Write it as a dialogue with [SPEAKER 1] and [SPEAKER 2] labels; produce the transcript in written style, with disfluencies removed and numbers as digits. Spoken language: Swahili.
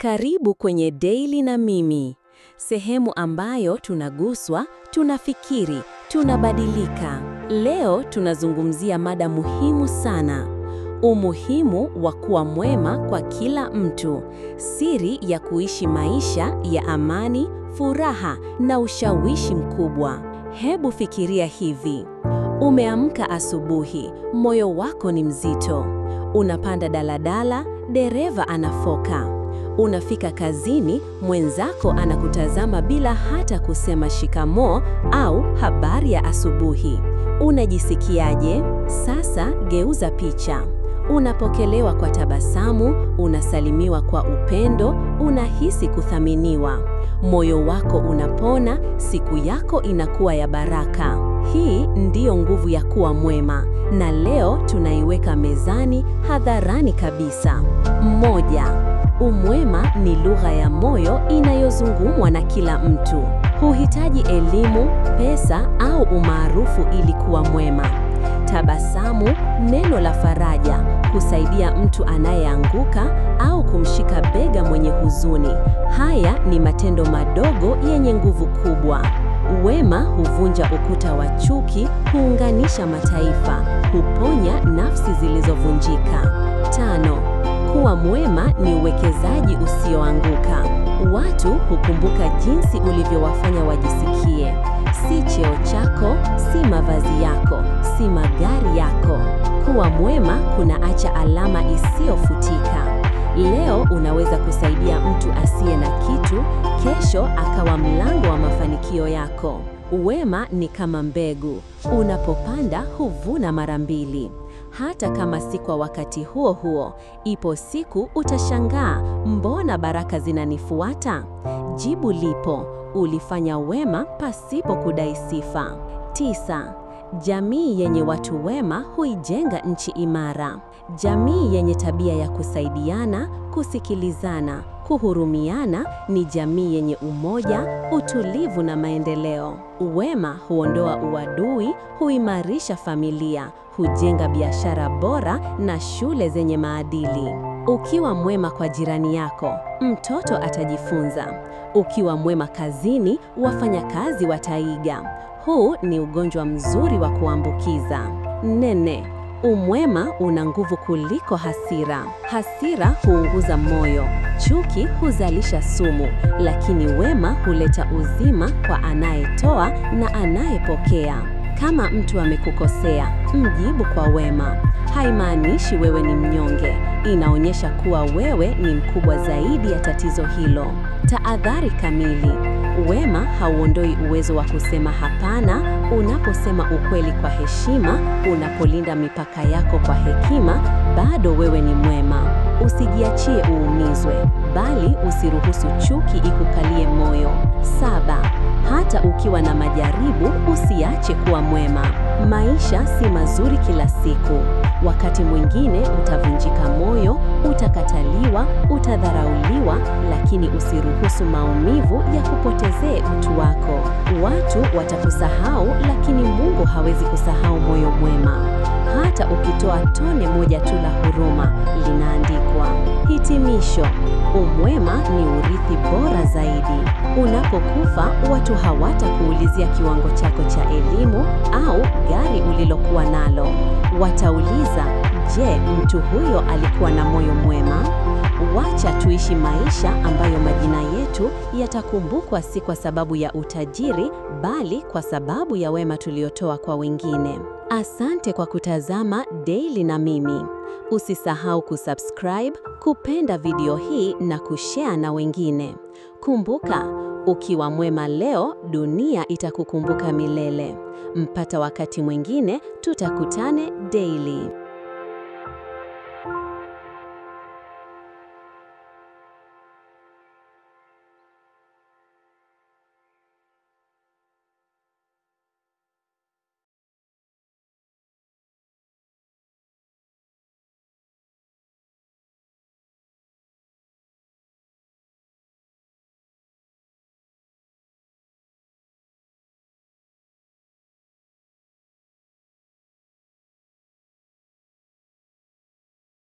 [SPEAKER 1] Karibu kwenye Daily na Mimi, sehemu ambayo tunaguswa, tunafikiri, tunabadilika. Leo tunazungumzia mada muhimu sana. Umuhimu wa kuwa mwema kwa kila mtu. Siri ya kuishi maisha ya amani, furaha na ushawishi mkubwa. Hebu fikiria hivi. Umeamka asubuhi, moyo wako ni mzito. Unapanda daladala, dereva anafoka. Unafika kazini, mwenzako anakutazama bila hata kusema shikamoo au habari ya asubuhi. Unajisikiaje? Sasa geuza picha. Unapokelewa kwa tabasamu, unasalimiwa kwa upendo, unahisi kuthaminiwa. Moyo wako unapona, siku yako inakuwa ya baraka. Hii ndiyo nguvu ya kuwa mwema, na leo tunaiweka mezani hadharani kabisa. 1. Umwema ni lugha ya moyo inayozungumwa na kila mtu. Huhitaji elimu, pesa au umaarufu ili kuwa mwema. Tabasamu, neno la faraja, kusaidia mtu anayeanguka au kumshika bega mwenye huzuni. Haya ni matendo madogo yenye nguvu kubwa. Wema huvunja ukuta wa chuki, huunganisha mataifa, huponya nafsi zilizovunjika. 5. Kuwa mwema ni uwekezaji usioanguka. Watu hukumbuka jinsi ulivyowafanya wajisikie. Si cheo chako, si mavazi yako, si magari yako. Kuwa mwema kunaacha alama isiyofutika. Leo unaweza kusaidia mtu asiye na kitu, kesho akawa mlango wa mafanikio yako. Wema ni kama mbegu. Unapopanda huvuna mara mbili. Hata kama si kwa wakati huo huo, ipo siku utashangaa, mbona baraka zinanifuata? Jibu lipo, ulifanya wema pasipo kudai sifa. 9. Jamii yenye watu wema huijenga nchi imara. Jamii yenye tabia ya kusaidiana, kusikilizana, kuhurumiana ni jamii yenye umoja, utulivu na maendeleo. Wema huondoa uadui, huimarisha familia, hujenga biashara bora na shule zenye maadili. Ukiwa mwema kwa jirani yako, mtoto atajifunza. Ukiwa mwema kazini, wafanyakazi wataiga. Huu ni ugonjwa mzuri wa kuambukiza. 4. Umwema una nguvu kuliko hasira. Hasira huunguza moyo, chuki huzalisha sumu, lakini wema huleta uzima kwa anayetoa na anayepokea. Kama mtu amekukosea, mjibu kwa wema. Haimaanishi wewe ni mnyonge, inaonyesha kuwa wewe ni mkubwa zaidi ya tatizo hilo. Tahadhari kamili. Wema hauondoi uwezo wa kusema hapana. Unaposema ukweli kwa heshima, unapolinda mipaka yako kwa hekima, bado wewe ni mwema. Usijiachie uumizwe, bali usiruhusu chuki ikukalie moyo. 7. Hata ukiwa na majaribu, usiache kuwa mwema. Maisha si mazuri kila siku. Wakati mwingine utavunjika moyo, utakataliwa, utadharauliwa, lakini usiruhusu maumivu ya kupotezee utu wako. Watu watakusahau, lakini Mungu hawezi kusahau moyo mwema. Hata ukitoa tone moja tu la huruma, linaandikwa. Hitimisho. Umwema ni urithi bora zaidi. Unapokufa, watu hawatakuulizia kiwango chako cha elimu au gari ulilokuwa nalo. Watauliza, je, mtu huyo alikuwa na moyo mwema? Wacha tuishi maisha ambayo majina yetu yatakumbukwa si kwa sababu ya utajiri, bali kwa sababu ya wema tuliotoa kwa wengine. Asante kwa kutazama Daily na Mimi. Usisahau kusubscribe, kupenda video hii na kushare na wengine. Kumbuka, ukiwa mwema leo, dunia itakukumbuka milele. Mpaka wakati mwingine, tutakutane Daily.